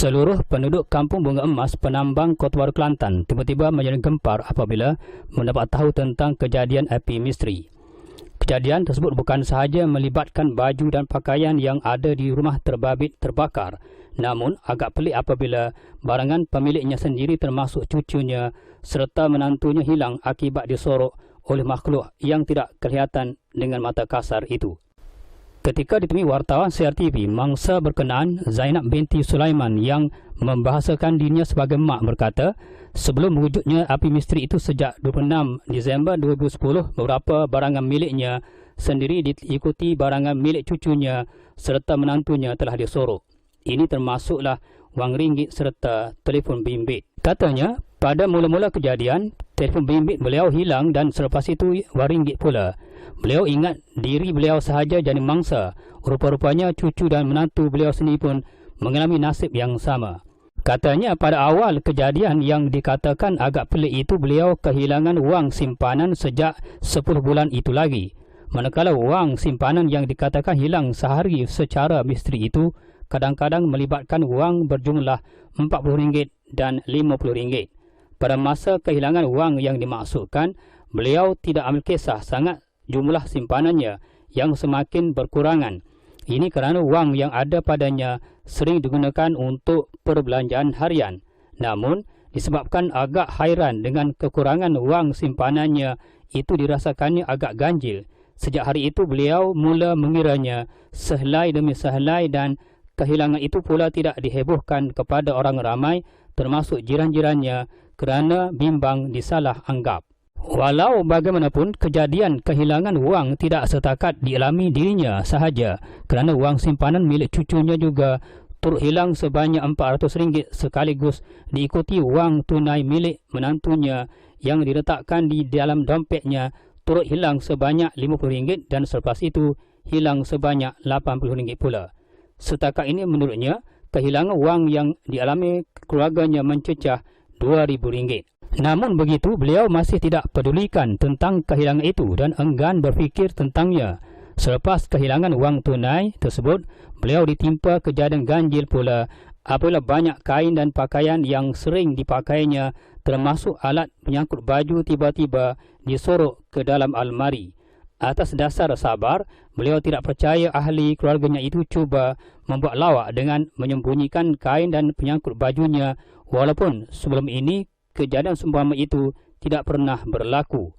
Seluruh penduduk Kampung Bunga Emas Penambang Kota Baru Kelantan tiba-tiba menjadi gempar apabila mendapat tahu tentang kejadian api misteri. Kejadian tersebut bukan sahaja melibatkan baju dan pakaian yang ada di rumah terbabit terbakar, namun agak pelik apabila barangan pemiliknya sendiri termasuk cucunya serta menantunya hilang akibat disorok oleh makhluk yang tidak kelihatan dengan mata kasar itu. Ketika ditemui wartawan CRTV, mangsa berkenaan Zainab binti Sulaiman yang membahasakan dirinya sebagai mak berkata, sebelum wujudnya api misteri itu sejak 26 Disember 2010, beberapa barangan miliknya sendiri diikuti barangan milik cucunya serta menantunya telah disorok. Ini termasuklah wang ringgit serta telefon bimbit. Katanya, pada mula-mula kejadian, telefon bimbit beliau hilang dan selepas itu wang ringgit pula. Beliau ingat diri beliau sahaja jadi mangsa. Rupa-rupanya cucu dan menantu beliau sendiri pun mengalami nasib yang sama. Katanya pada awal kejadian yang dikatakan agak pelik itu beliau kehilangan wang simpanan sejak 10 bulan itu lagi. Manakala wang simpanan yang dikatakan hilang sehari secara misteri itu kadang-kadang melibatkan wang berjumlah RM40 dan RM50. Pada masa kehilangan wang yang dimaksudkan, beliau tidak ambil kisah sangat jumlah simpanannya yang semakin berkurangan. Ini kerana wang yang ada padanya sering digunakan untuk perbelanjaan harian. Namun, disebabkan agak hairan dengan kekurangan wang simpanannya, itu dirasakannya agak ganjil. Sejak hari itu, beliau mula mengiranya sehelai demi sehelai dan kehilangan itu pula tidak dihebohkan kepada orang ramai termasuk jiran-jirannya kerana bimbang disalah anggap. Walau bagaimanapun, kejadian kehilangan wang tidak setakat dialami dirinya sahaja kerana wang simpanan milik cucunya juga turut hilang sebanyak RM400 sekaligus diikuti wang tunai milik menantunya yang diletakkan di dalam dompetnya turut hilang sebanyak RM50 dan selepas itu hilang sebanyak RM80 pula. Setakat ini menurutnya, kehilangan wang yang dialami keluarganya mencecah RM2,000. Namun begitu, beliau masih tidak pedulikan tentang kehilangan itu dan enggan berfikir tentangnya. Selepas kehilangan wang tunai tersebut, beliau ditimpa kejadian ganjil pula apabila banyak kain dan pakaian yang sering dipakainya termasuk alat penyangkut baju tiba-tiba disorok ke dalam almari. Atas dasar sabar, beliau tidak percaya ahli keluarganya itu cuba membuat lawak dengan menyembunyikan kain dan penyangkut bajunya walaupun sebelum ini kejadian seumpama itu tidak pernah berlaku.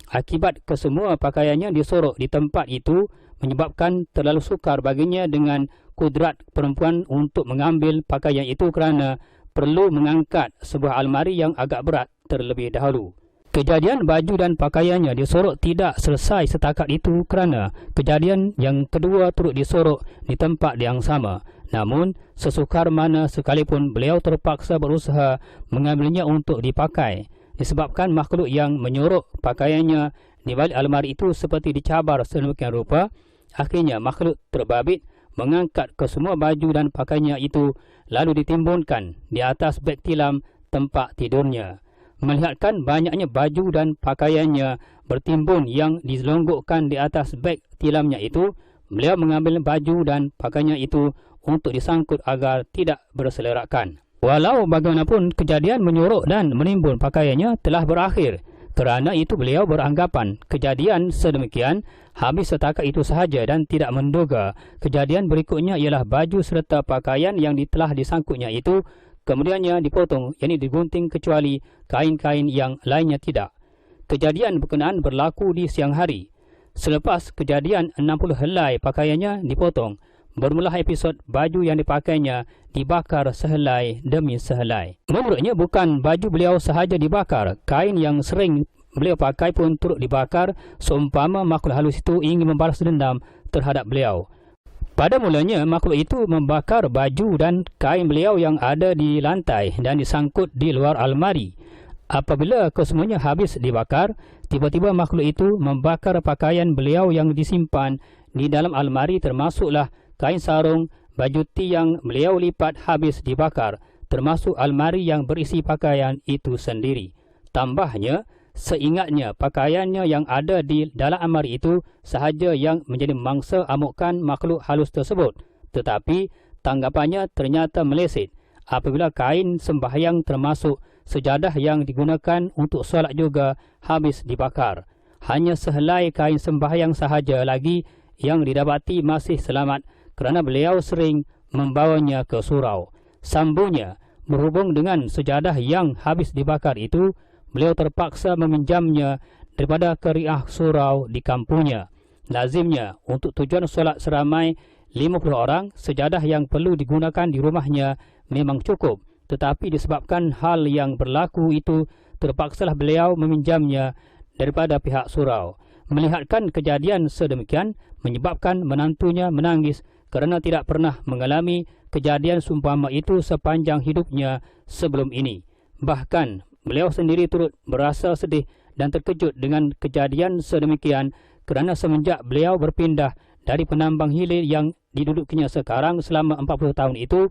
Akibat kesemua pakaiannya disorok di tempat itu menyebabkan terlalu sukar baginya dengan kudrat perempuan untuk mengambil pakaian itu kerana perlu mengangkat sebuah almari yang agak berat terlebih dahulu. Kejadian baju dan pakaiannya disorok tidak selesai setakat itu kerana kejadian yang kedua turut disorok di tempat yang sama. Namun, sesukar mana sekalipun beliau terpaksa berusaha mengambilnya untuk dipakai. Disebabkan makhluk yang menyorok pakaiannya di balik almari itu seperti dicabar sedemikian rupa, akhirnya makhluk terbabit mengangkat kesemua baju dan pakaiannya itu lalu ditimbunkan di atas beg tilam tempat tidurnya. Melihatkan banyaknya baju dan pakaiannya bertimbun yang diselonggokkan di atas beg tilamnya itu, beliau mengambil baju dan pakaiannya itu untuk disangkut agar tidak berselerakkan. Walau bagaimanapun, kejadian menyorok dan menimbun pakaiannya telah berakhir. Kerana itu beliau beranggapan kejadian sedemikian habis setakat itu sahaja dan tidak menduga kejadian berikutnya ialah baju serta pakaian yang telah disangkutnya itu kemudiannya dipotong, yakni digunting kecuali kain-kain yang lainnya tidak. Kejadian berkenaan berlaku di siang hari. Selepas kejadian 60 helai pakaiannya dipotong, bermula episod baju yang dipakainya dibakar sehelai demi sehelai. Menurutnya bukan baju beliau sahaja dibakar, kain yang sering beliau pakai pun turut dibakar seumpama makhluk halus itu ingin membalas dendam terhadap beliau. Pada mulanya makhluk itu membakar baju dan kain beliau yang ada di lantai dan disangkut di luar almari. Apabila kesemuanya habis dibakar, tiba-tiba makhluk itu membakar pakaian beliau yang disimpan di dalam almari, termasuklah kain sarung, baju tiang beliau lipat habis dibakar, termasuk almari yang berisi pakaian itu sendiri. Tambahnya, seingatnya pakaiannya yang ada di dalam almari itu sahaja yang menjadi mangsa amukan makhluk halus tersebut. Tetapi tanggapannya ternyata meleset apabila kain sembahyang termasuk sejadah yang digunakan untuk solat juga habis dibakar. Hanya sehelai kain sembahyang sahaja lagi yang didapati masih selamat kerana beliau sering membawanya ke surau. Sambungnya, berhubung dengan sejadah yang habis dibakar itu, beliau terpaksa meminjamnya daripada keriah surau di kampungnya. Lazimnya, untuk tujuan solat seramai 50 orang, sejadah yang perlu digunakan di rumahnya memang cukup. Tetapi disebabkan hal yang berlaku itu, terpaksalah beliau meminjamnya daripada pihak surau. Melihatkan kejadian sedemikian, menyebabkan menantunya menangis kerana tidak pernah mengalami kejadian seumpama itu sepanjang hidupnya sebelum ini. Bahkan, beliau sendiri turut berasa sedih dan terkejut dengan kejadian sedemikian kerana semenjak beliau berpindah dari penambang hilir yang didudukinya sekarang selama 40 tahun itu,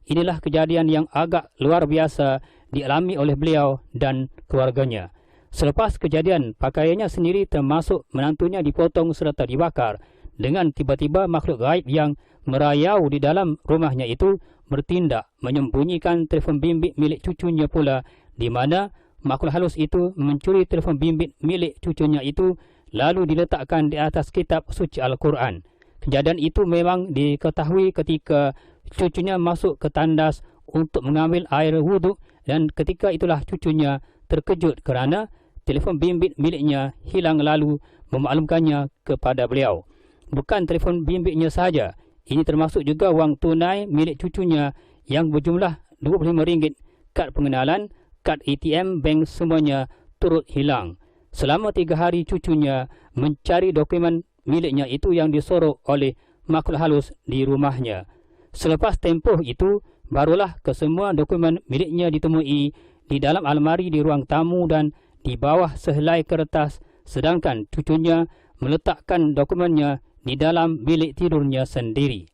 inilah kejadian yang agak luar biasa dialami oleh beliau dan keluarganya. Selepas kejadian, pakaiannya sendiri termasuk menantunya dipotong serta dibakar. Dengan tiba-tiba makhluk gaib yang merayau di dalam rumahnya itu bertindak menyembunyikan telefon bimbit milik cucunya pula, di mana makhluk halus itu mencuri telefon bimbit milik cucunya itu lalu diletakkan di atas kitab suci Al-Quran. Kejadian itu memang diketahui ketika cucunya masuk ke tandas untuk mengambil air wuduk, dan ketika itulah cucunya terkejut kerana telefon bimbit miliknya hilang lalu memaklumkannya kepada beliau. Bukan telefon bimbitnya sahaja, ini termasuk juga wang tunai milik cucunya yang berjumlah RM25, kad pengenalan, kad ATM bank semuanya turut hilang. Selama 3 hari cucunya mencari dokumen miliknya itu yang disorok oleh makhluk halus di rumahnya. Selepas tempoh itu, barulah kesemua dokumen miliknya ditemui di dalam almari di ruang tamu dan di bawah sehelai kertas, sedangkan cucunya meletakkan dokumennya di dalam bilik tidurnya sendiri.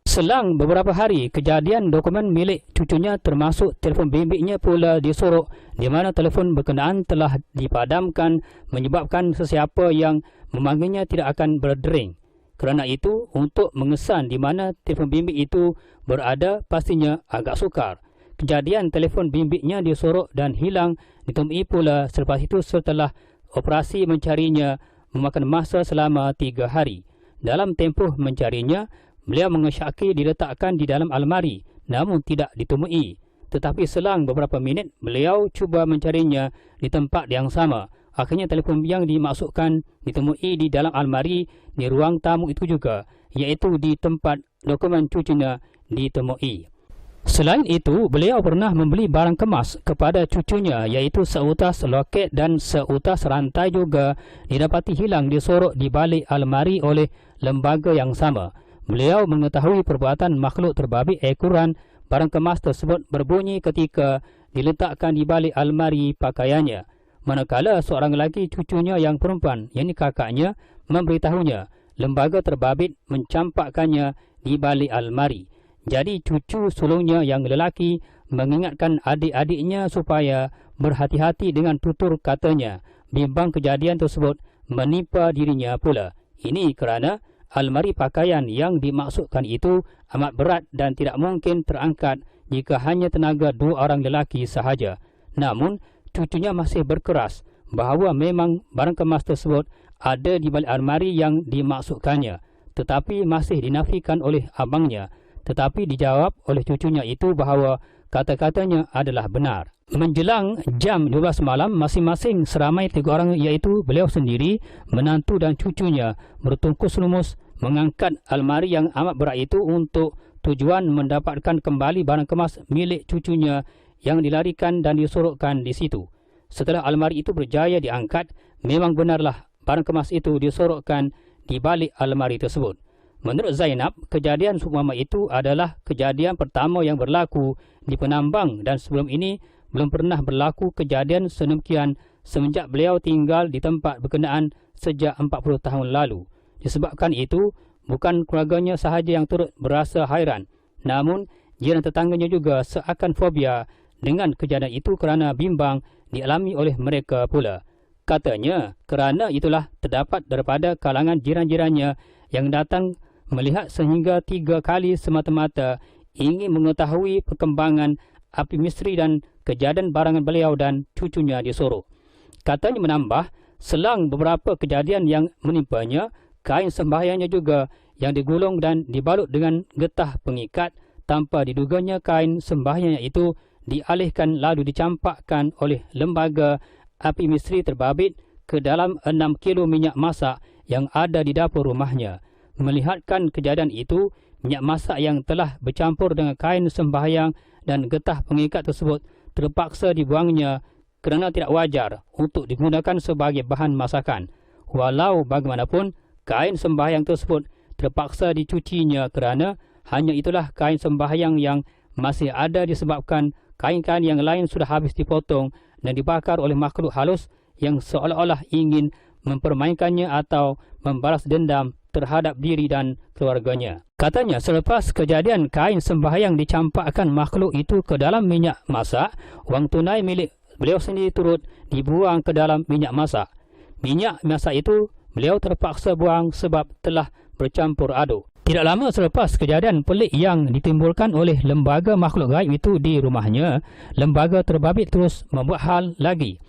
Selang beberapa hari, kejadian dokumen milik cucunya termasuk telefon bimbitnya pula disorok, di mana telefon berkenaan telah dipadamkan menyebabkan sesiapa yang memanggilnya tidak akan berdering. Kerana itu, untuk mengesan di mana telefon bimbit itu berada pastinya agak sukar. Kejadian telefon bimbitnya disorok dan hilang ditemui pula selepas itu setelah operasi mencarinya memakan masa selama 3 hari. Dalam tempoh mencarinya, beliau mengesyaki diletakkan di dalam almari namun tidak ditemui. Tetapi selang beberapa minit, beliau cuba mencarinya di tempat yang sama. Akhirnya telefon yang dimasukkan ditemui di dalam almari di ruang tamu itu juga, iaitu di tempat dokumen cucunya ditemui. Selain itu, beliau pernah membeli barang kemas kepada cucunya, iaitu seutas loket dan seutas rantai juga didapati hilang disorok di balik almari oleh lembaga yang sama. Beliau mengetahui perbuatan makhluk terbabit ekoran barang kemas tersebut berbunyi ketika diletakkan di balik almari pakaiannya. Manakala seorang lelaki cucunya yang perempuan, yakni kakaknya, memberitahunya lembaga terbabit mencampakkannya di balik almari. Jadi cucu sulungnya yang lelaki mengingatkan adik-adiknya supaya berhati-hati dengan tutur katanya, bimbang kejadian tersebut menimpa dirinya pula. Ini kerana almari pakaian yang dimaksudkan itu amat berat dan tidak mungkin terangkat jika hanya tenaga 2 orang lelaki sahaja. Namun, cucunya masih berkeras bahawa memang barang kemas tersebut ada di balik almari yang dimaksudkannya, tetapi masih dinafikan oleh abangnya. Tetapi dijawab oleh cucunya itu bahawa kata-katanya adalah benar. Menjelang jam 12 malam, masing-masing seramai 3 orang, iaitu beliau sendiri, menantu dan cucunya, bertungkus lumus mengangkat almari yang amat berat itu untuk tujuan mendapatkan kembali barang kemas milik cucunya yang dilarikan dan disorokkan di situ. Setelah almari itu berjaya diangkat, memang benarlah barang kemas itu disorokkan di balik almari tersebut. Menurut Zainab, kejadian seumpama itu adalah kejadian pertama yang berlaku di penambang dan sebelum ini belum pernah berlaku kejadian sedemikian semenjak beliau tinggal di tempat berkenaan sejak 40 tahun lalu. Disebabkan itu, bukan keluarganya sahaja yang turut berasa hairan, namun jiran tetangganya juga seakan fobia dengan kejadian itu kerana bimbang dialami oleh mereka pula. Katanya, kerana itulah terdapat daripada kalangan jiran-jirannya yang datang melihat sehingga 3 kali semata-mata ingin mengetahui perkembangan api misteri dan kejadian barangan beliau dan cucunya di Sorok. Katanya menambah, selang beberapa kejadian yang menimpanya, kain sembahyangnya juga yang digulung dan dibalut dengan getah pengikat tanpa diduganya kain sembahyangnya itu dialihkan lalu dicampakkan oleh lembaga api misteri terbabit ke dalam 6 kilo minyak masak yang ada di dapur rumahnya. Melihatkan kejadian itu, minyak masak yang telah bercampur dengan kain sembahyang dan getah pengikat tersebut terpaksa dibuangnya kerana tidak wajar untuk digunakan sebagai bahan masakan. Walau bagaimanapun, kain sembahyang tersebut terpaksa dicucinya kerana hanya itulah kain sembahyang yang masih ada disebabkan kain-kain yang lain sudah habis dipotong dan dibakar oleh makhluk halus yang seolah-olah ingin mempermainkannya atau membalas dendam terhadap diri dan keluarganya. Katanya, selepas kejadian kain sembahyang dicampakkan makhluk itu ke dalam minyak masak, wang tunai milik beliau sendiri turut dibuang ke dalam minyak masak. Minyak masak itu beliau terpaksa buang sebab telah bercampur aduk. Tidak lama selepas kejadian pelik yang ditimbulkan oleh lembaga makhluk gaib itu di rumahnya, lembaga terbabit terus membuat hal lagi.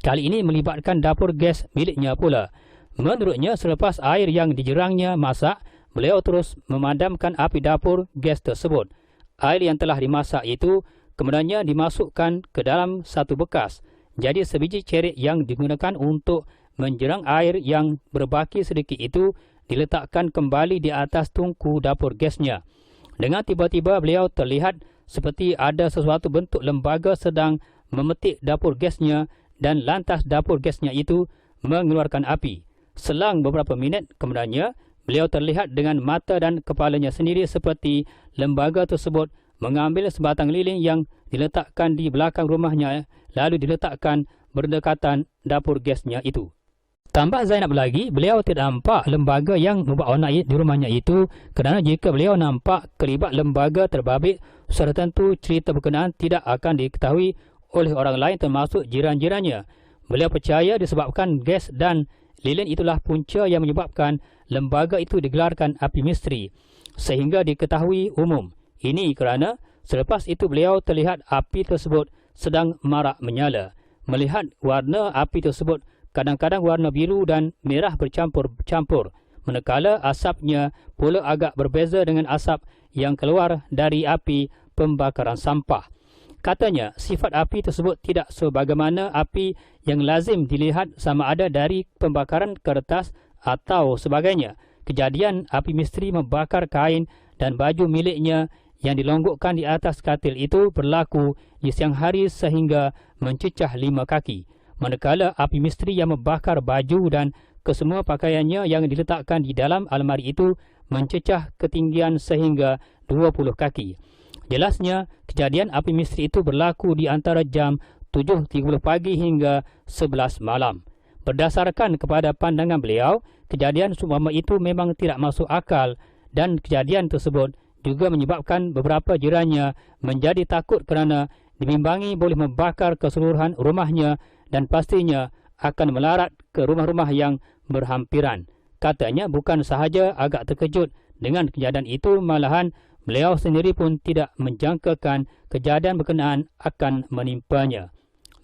Kali ini melibatkan dapur gas miliknya pula. Menurutnya, selepas air yang dijerangnya masak, beliau terus memadamkan api dapur gas tersebut. Air yang telah dimasak itu kemudiannya dimasukkan ke dalam satu bekas. Jadi sebiji cerik yang digunakan untuk menjerang air yang berbaki sedikit itu diletakkan kembali di atas tungku dapur gasnya. Dengan tiba-tiba beliau terlihat seperti ada sesuatu bentuk lembaga sedang memetik dapur gasnya dan lantas dapur gasnya itu mengeluarkan api. Selang beberapa minit kemudiannya, beliau terlihat dengan mata dan kepalanya sendiri seperti lembaga tersebut mengambil sebatang lilin yang diletakkan di belakang rumahnya lalu diletakkan berdekatan dapur gasnya itu. Tambah Zainab lagi, beliau tidak nampak lembaga yang membuat onak di rumahnya itu kerana jika beliau nampak kelibat lembaga terbabit, sudah tentu cerita berkenaan tidak akan diketahui oleh orang lain termasuk jiran-jirannya. Beliau percaya disebabkan gas dan lilin itulah punca yang menyebabkan lembaga itu digelarkan api misteri sehingga diketahui umum. Ini kerana selepas itu beliau terlihat api tersebut sedang marak menyala. Melihat warna api tersebut kadang-kadang warna biru dan merah bercampur-campur. Manakala asapnya pula agak berbeza dengan asap yang keluar dari api pembakaran sampah. Katanya, sifat api tersebut tidak sebagaimana api yang lazim dilihat sama ada dari pembakaran kertas atau sebagainya. Kejadian api misteri membakar kain dan baju miliknya yang dilonggokkan di atas katil itu berlaku di siang hari sehingga mencecah 5 kaki. Manakala api misteri yang membakar baju dan kesemua pakaiannya yang diletakkan di dalam almari itu mencecah ketinggian sehingga 20 kaki. Jelasnya, kejadian api misteri itu berlaku di antara jam 7.30 pagi hingga 11 malam. Berdasarkan kepada pandangan beliau, kejadian seumpama itu memang tidak masuk akal dan kejadian tersebut juga menyebabkan beberapa jirannya menjadi takut kerana dibimbangi boleh membakar keseluruhan rumahnya dan pastinya akan melarat ke rumah-rumah yang berhampiran. Katanya bukan sahaja agak terkejut dengan kejadian itu, malahan beliau sendiri pun tidak menjangkakan kejadian berkenaan akan menimpanya.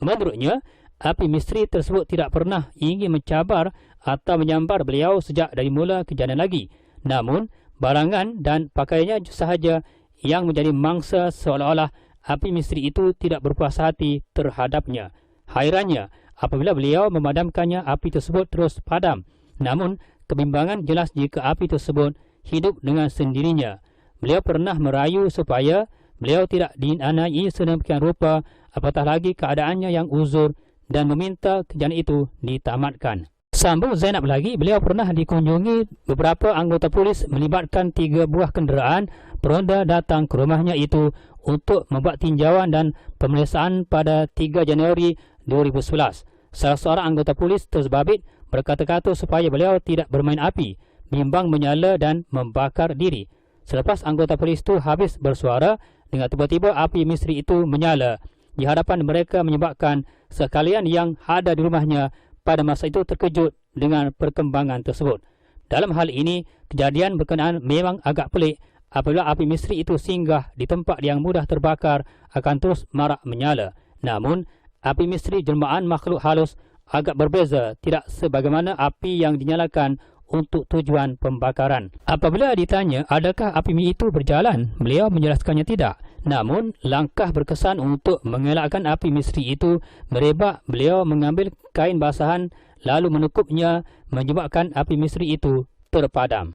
Menurutnya, api misteri tersebut tidak pernah ingin mencabar atau menyambar beliau sejak dari mula kejadian lagi. Namun, barangan dan pakaiannya sahaja yang menjadi mangsa seolah-olah api misteri itu tidak berpuas hati terhadapnya. Hairannya, apabila beliau memadamkannya, api tersebut terus padam. Namun, kebimbangan jelas jika api tersebut hidup dengan sendirinya. Beliau pernah merayu supaya beliau tidak dianiayai sedemikian rupa, apatah lagi keadaannya yang uzur, dan meminta kejadian itu ditamatkan. Sambung Zainab lagi, beliau pernah dikunjungi beberapa anggota polis melibatkan 3 buah kenderaan peronda datang ke rumahnya itu untuk membuat tinjauan dan pemeriksaan pada 3 Januari 2011. Salah seorang anggota polis tersebabit berkata-kata supaya beliau tidak bermain api, bimbang menyala dan membakar diri. Selepas anggota polis itu habis bersuara, dengan tiba-tiba api misteri itu menyala di hadapan mereka, menyebabkan sekalian yang ada di rumahnya pada masa itu terkejut dengan perkembangan tersebut. Dalam hal ini, kejadian berkenaan memang agak pelik. Apabila api misteri itu singgah di tempat yang mudah terbakar, akan terus marak menyala. Namun, api misteri jelmaan makhluk halus agak berbeza, tidak sebagaimana api yang dinyalakan untuk tujuan pembakaran. Apabila ditanya adakah api itu berjalan, beliau menjelaskannya tidak. Namun, langkah berkesan untuk mengelakkan api misteri itu merebak. Beliau mengambil kain basahan lalu menekupnya, menyebabkan api misteri itu terpadam.